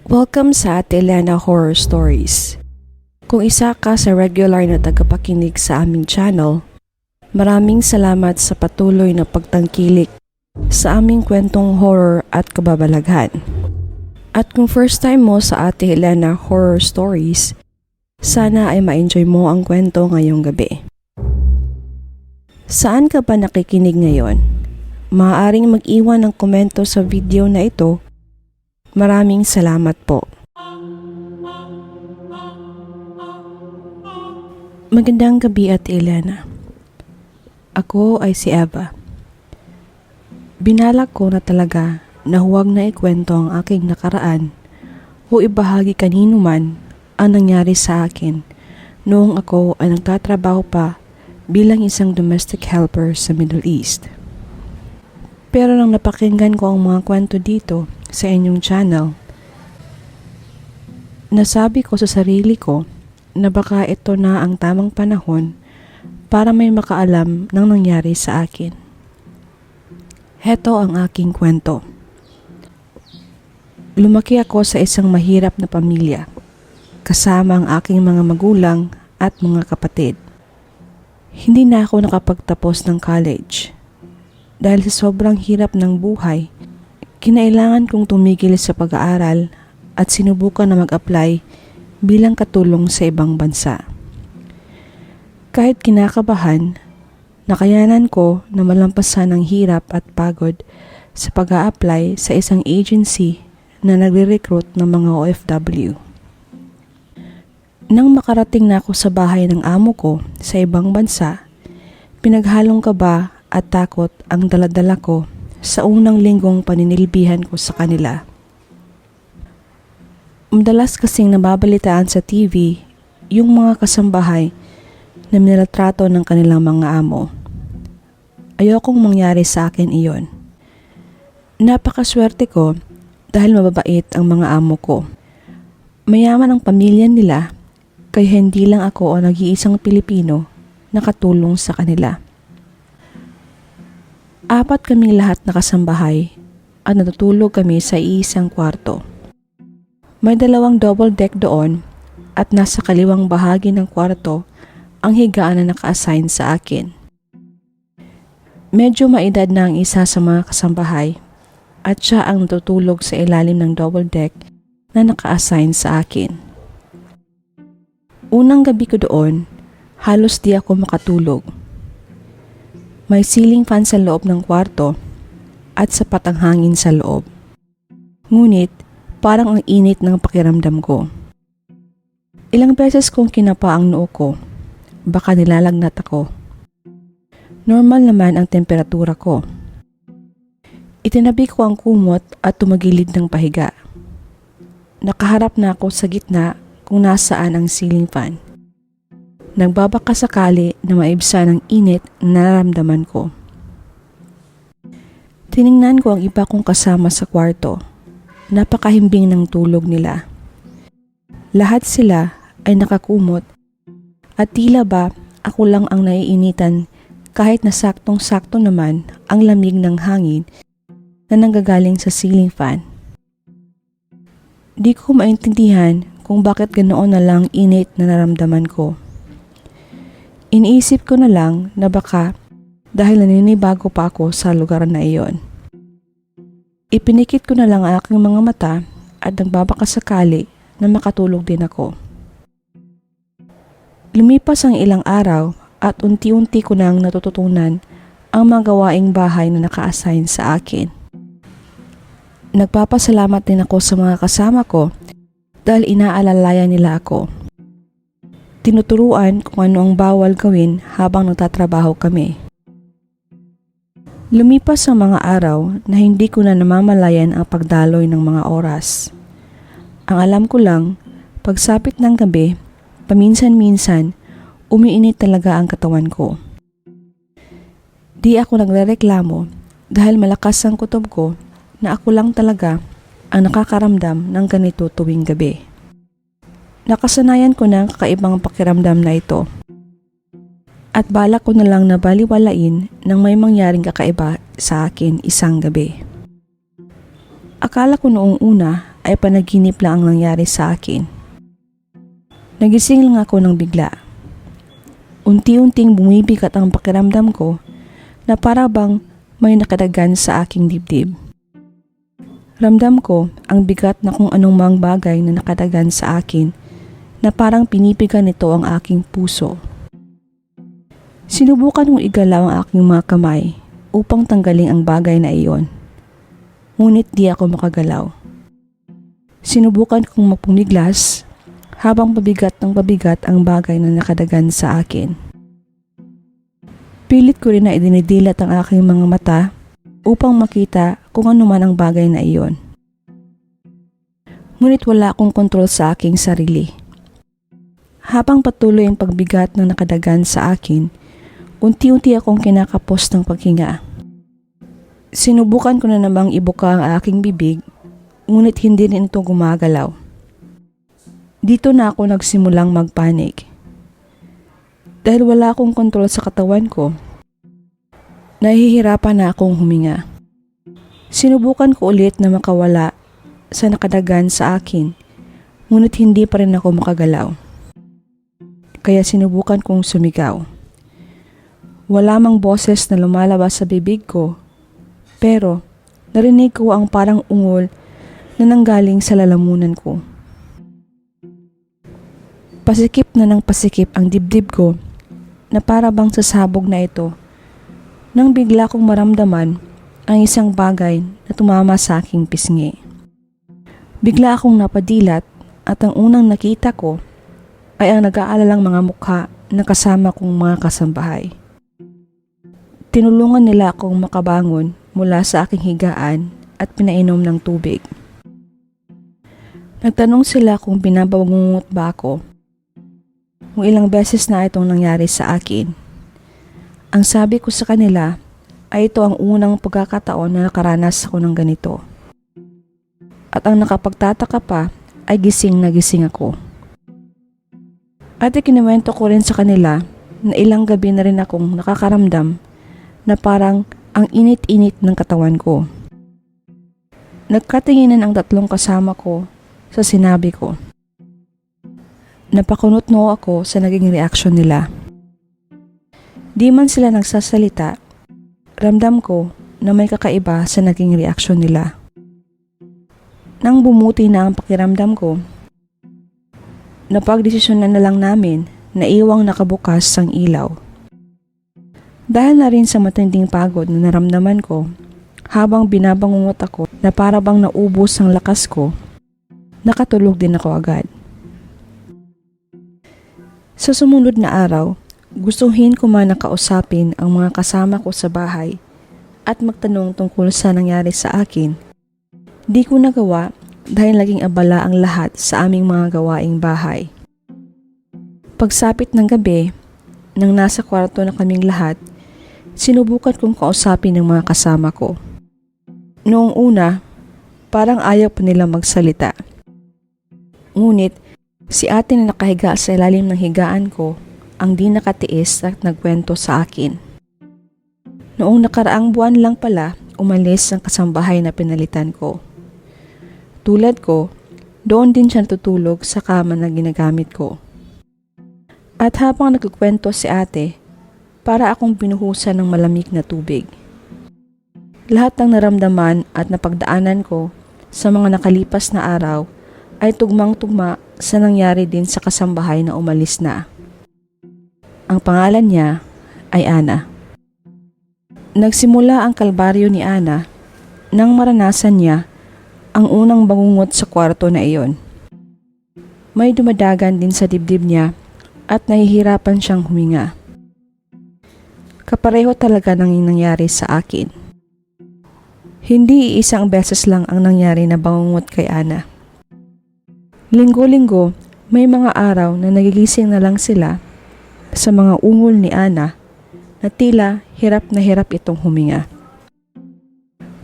Welcome sa Ate Elena Horror Stories. Kung isa ka sa regular na tagapakinig sa aming channel, maraming salamat sa patuloy na pagtangkilik sa aming kwentong horror at kababalaghan. At kung first time mo sa Ate Elena Horror Stories, sana ay ma-enjoy mo ang kwento ngayong gabi. Saan ka ba nakikinig ngayon? Maaaring mag-iwan ng komento sa video na ito. Maraming salamat po. Magandang gabi at Elena. Ako ay si Eva. Binalak ko na talaga na huwag na ikwento ang aking nakaraan o ibahagi kanino man ang nangyari sa akin noong ako ay nagtatrabaho pa bilang isang domestic helper sa Middle East. Pero nang napakinggan ko ang mga kwento dito sa inyong channel, nasabi ko sa sarili ko na baka ito na ang tamang panahon para may makaalam ng nangyari sa akin. Heto ang aking kwento. Lumaki ako sa isang mahirap na pamilya, kasama ang aking mga magulang at mga kapatid. Hindi na ako nakapagtapos ng college. Dahil sa sobrang hirap ng buhay, kinailangan kong tumigil sa pag-aaral at sinubukan na mag-apply bilang katulong sa ibang bansa. Kahit kinakabahan, nakayanan ko na malampasan ang hirap at pagod sa pag-a-apply sa isang agency na nagre-recruit ng mga OFW. Nang makarating na ako sa bahay ng amo ko sa ibang bansa, pinaghalong kaba at takot ang dala-dala ko sa unang linggong paninilbihan ko sa kanila. Madalas kasing nababalitaan sa TV yung mga kasambahay na minaltrato ng kanilang mga amo. Ayokong mangyari sa akin iyon. Napakaswerte ko dahil mababait ang mga amo ko. Mayaman ang pamilya nila kaya hindi lang ako ang nag-iisang Pilipino na katulong sa kanila. 4 kaming lahat na kasambahay at natutulog kami sa iisang kwarto. May 2 double deck doon at nasa kaliwang bahagi ng kwarto ang higaan na naka-assign sa akin. Medyo maedad na ang isa sa mga kasambahay at siya ang natutulog sa ilalim ng double deck na naka-assign sa akin. Unang gabi ko doon, halos di ako makatulog. May ceiling fan sa loob ng kwarto at sapat ang hangin sa loob. Ngunit parang ang init ng pakiramdam ko. Ilang beses kong kinapa ang noo ko, baka nilalagnat ako. Normal naman ang temperatura ko. Itinabi ko ang kumot at tumagilid ng pahiga. Nakaharap na ako sa gitna kung nasaan ang ceiling fan. Nagbabaka sakali na maibsan ang init na nararamdaman ko. Tiningnan ko ang iba kong kasama sa kwarto. Napakahimbing ng tulog nila. Lahat sila ay nakakumot at tila ba ako lang ang naiinitan kahit na saktong-sakto naman ang lamig ng hangin na nanggagaling sa ceiling fan. Di ko maintindihan kung bakit ganoon na lang init na naramdaman ko. Iniisip ko na lang na baka dahil naninibago pa ako sa lugar na iyon. Ipinikit ko na lang ang aking mga mata at nagbabaka sakali na makatulog din ako. Lumipas ang ilang araw at unti-unti ko nang natututunan ang mga gawaing bahay na naka-assign sa akin. Nagpapasalamat din ako sa mga kasama ko dahil inaalalayan nila ako. Tinuturuan kung ano ang bawal gawin habang nagtatrabaho kami. Lumipas ang mga araw na hindi ko na namamalayan ang pagdaloy ng mga oras. Ang alam ko lang, pagsapit ng gabi, paminsan-minsan, umiinit talaga ang katawan ko. Di ako nagrereklamo dahil malakas ang kutob ko na ako lang talaga ang nakakaramdam ng ganito tuwing gabi. Nakasanayan ko na ang kakaibang pakiramdam na ito. At balak ko na lang na baliwalain nang may mangyaring kakaiba sa akin isang gabi. Akala ko noong una ay panaginip lang ang nangyari sa akin. Nagising lang ako ng bigla. Unti-unting bumibigat ang pakiramdam ko na para bang may nakadagan sa aking dibdib. Ramdam ko ang bigat na kung anong mang bagay na nakadagan sa akin na parang pinipigan nito ang aking puso. Sinubukan kong igalaw ang aking mga kamay upang tanggalin ang bagay na iyon. Ngunit di ako makagalaw. Sinubukan kong magpumiglas habang pabigat ng pabigat ang bagay na nakadagan sa akin. Pilit ko rin na idinidilat ang aking mga mata upang makita kung ano man ang bagay na iyon. Ngunit wala akong kontrol sa aking sarili. Habang patuloy ang pagbigat ng nakadagan sa akin, unti-unti akong kinakapos ng paghinga. Sinubukan ko na namang ibuka ang aking bibig, ngunit hindi rin ito gumagalaw. Dito na ako nagsimulang magpanik. Dahil wala akong kontrol sa katawan ko, nahihirapan na akong huminga. Sinubukan ko ulit na makawala sa nakadagan sa akin, ngunit hindi pa rin ako makagalaw. Kaya sinubukan kong sumigaw. Wala mang boses na lumalabas sa bibig ko, pero narinig ko ang parang ungol na nanggaling sa lalamunan ko. Pasikip na ng pasikip ang dibdib ko na para bang sasabog na ito nang bigla kong maramdaman ang isang bagay na tumama sa aking pisngi. Bigla akong napadilat at ang unang nakita ko ay ang nag-aalalang mga mukha na kasama kong mga kasambahay. Tinulungan nila akong makabangon mula sa aking higaan at pinainom ng tubig. Nagtanong sila kung binabangungot ba ako. Kung ilang beses na itong nangyari sa akin. Ang sabi ko sa kanila ay ito ang unang pagkakataon na nakaranas ako ng ganito. At ang nakapagtataka pa ay gising na gising ako. At ikinuwento ko rin sa kanila na ilang gabi na rin akong nakakaramdam na parang ang init-init ng katawan ko. Nagkatinginan ang tatlong kasama ko sa sinabi ko. Napakunot-no ako sa naging reaksyon nila. Di man sila nagsasalita, ramdam ko na may kakaiba sa naging reaksyon nila. Nang bumuti na ang pakiramdam ko, napagdesisyonan na lang namin na iwang nakabukas ang ilaw. Dahil na rin sa matinding pagod na naramdaman ko, habang binabangungot ako na para bang naubos ang lakas ko, nakatulog din ako agad. Sa sumunod na araw, gustuhin ko man nakausapin ang mga kasama ko sa bahay at magtanong tungkol sa nangyari sa akin. Di ko nagawa dahil naging abala ang lahat sa aming mga gawaing bahay. Pagsapit ng gabi, nang nasa kwarto na kaming lahat, sinubukan kong kausapin ng mga kasama ko. Noong una, parang ayaw pa nila magsalita. Ngunit, si ate na nakahiga sa ilalim ng higaan ko ang di nakatiis at nagkwento sa akin. Noong nakaraang buwan lang pala, umalis ang kasambahay na pinalitan ko. Tulad ko, doon din siya natutulog sa kama na ginagamit ko. At habang nagkukwento si ate, para akong binuhusan ng malamig na tubig. Lahat ng naramdaman at napagdaanan ko sa mga nakalipas na araw ay tugmang-tugma sa nangyari din sa kasambahay na umalis na. Ang pangalan niya ay Ana. Nagsimula ang kalbaryo ni Ana nang maranasan niya ang unang bangungot sa kwarto na iyon. May dumadagan din sa dibdib niya at nahihirapan siyang huminga. Kapareho talaga ng nangyari sa akin. Hindi isang beses lang ang nangyari na bangungot kay Ana. Linggo-linggo, may mga araw na nagigising na lang sila sa mga ungol ni Ana na tila hirap na hirap itong huminga.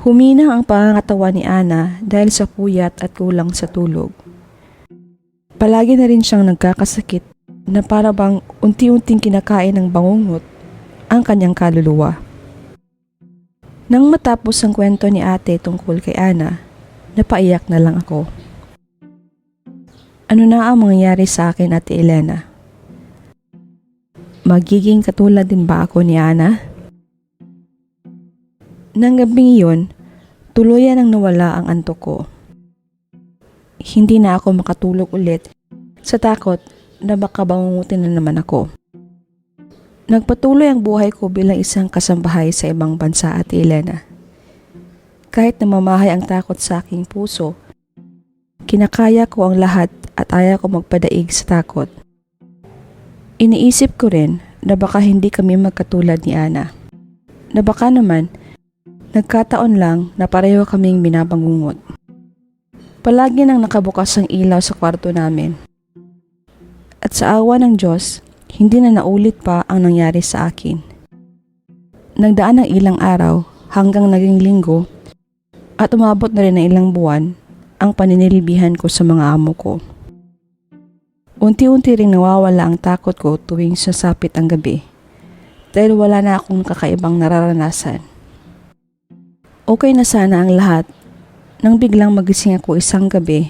Humina ang pangangatawan ni Ana dahil sa puyat at kulang sa tulog. Palagi na rin siyang nagkakasakit na para bang unti-unting kinakain ng bangungot ang kanyang kaluluwa. Nang matapos ang kwento ni ate tungkol kay Ana, napaiyak na lang ako. Ano na ang mangyayari sa akin, Ate Elena? Magiging katulad din ba ako ni Ana? Nang gabing iyon, tuluyan ang nawala ang antok ko. Hindi na ako makatulog ulit sa takot na baka bangungutin na naman ako. Nagpatuloy ang buhay ko bilang isang kasambahay sa ibang bansa, Ate Elena. Kahit namamahay ang takot sa aking puso, kinakaya ko ang lahat at ayaw ko magpadaig sa takot. Iniisip ko rin na baka hindi kami magkatulad ni Ana. Na baka naman, nagkataon lang na pareho kaming binabangungot. Palagi nang nakabukas ang ilaw sa kwarto namin. At sa awa ng Diyos, hindi na naulit pa ang nangyari sa akin. Nagdaan ng ilang araw hanggang naging linggo at umabot na rin ng ilang buwan ang paninilbihan ko sa mga amo ko. Unti-unti ring nawawala ang takot ko tuwing sasapit ang gabi dahil wala na akong kakaibang nararanasan. Okay na sana ang lahat nang biglang magising ako isang gabi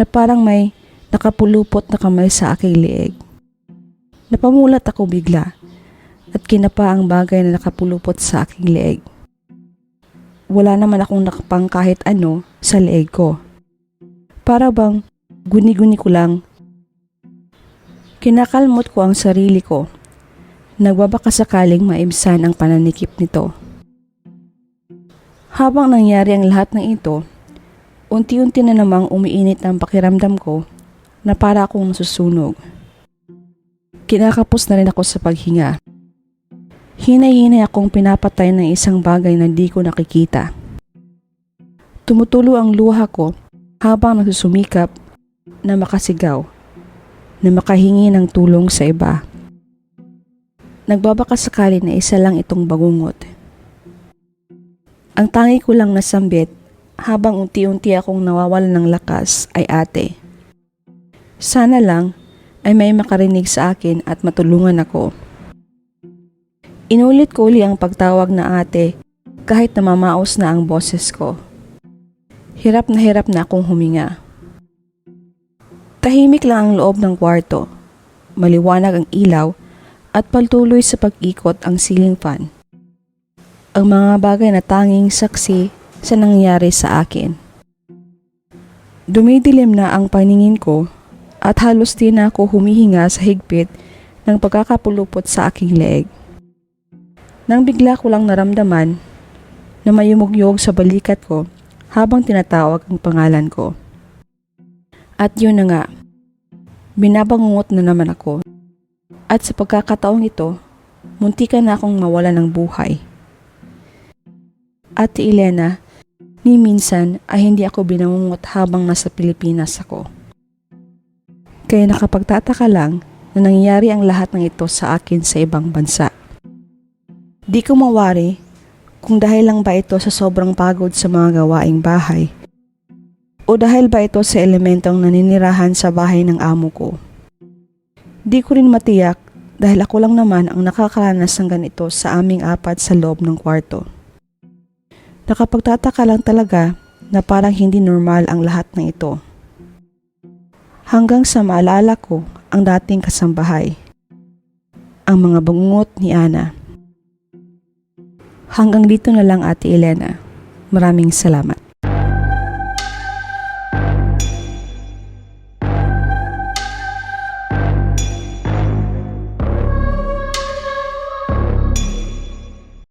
na parang may nakapulupot na kamay sa aking liig. Napamulat ako bigla at kinapa ang bagay na nakapulupot sa aking leeg. Wala naman akong nakapang kahit ano sa leeg ko. Para bang guni-guni ko lang. Kinakalmot ko ang sarili ko. Nagbabaka sakaling maibsan ang pananikip nito. Habang nangyari ang lahat ng ito, unti-unti na namang umiinit ang pakiramdam ko na para akong nasusunog. Kinakapos na rin ako sa paghinga. Hinay-hinay akong pinapatay ng isang bagay na di ko nakikita. Tumutulo ang luha ko habang nagsusumikap na makasigaw, na makahingi ng tulong sa iba. Nagbabaka sakali na isa lang itong bangungot. Ang tangi ko lang nasambit habang unti-unti akong nawawalan ng lakas ay ate. Sana lang ay may makarinig sa akin at matulungan ako. Inulit ko uli ang pagtawag na ate kahit namamaos na ang boses ko. Hirap na akong huminga. Tahimik lang ang loob ng kwarto. Maliwanag ang ilaw at patuloy sa pag-ikot ang ceiling fan. Ang mga bagay na tanging saksi sa nangyari sa akin. Dumidilim na ang paningin ko at halos di na ako humihinga sa higpit ng pagkakapulupot sa aking leeg. Nang bigla ko lang naramdaman na may yumugyog sa balikat ko habang tinatawag ang pangalan ko. At yun na nga, binabangungot na naman ako. At sa pagkakataong ito, muntikan na akong mawala ng buhay. Ate Elena, ni minsan ay hindi ako binangungot habang nasa Pilipinas ako. Kaya nakapagtataka lang na nangyayari ang lahat ng ito sa akin sa ibang bansa. Di ko mawari kung dahil lang ba ito sa sobrang pagod sa mga gawaing bahay o dahil ba ito sa elementong naninirahan sa bahay ng amo ko. Di ko rin matiyak dahil ako lang naman ang nakakaranas ng ganito sa aming apat sa loob ng kwarto. Nakapagtataka lang talaga na parang hindi normal ang lahat ng ito. Hanggang sa maalala ko ang dating kasambahay, ang mga bangungot ni Ana. Hanggang dito na lang, Ate Elena. Maraming salamat.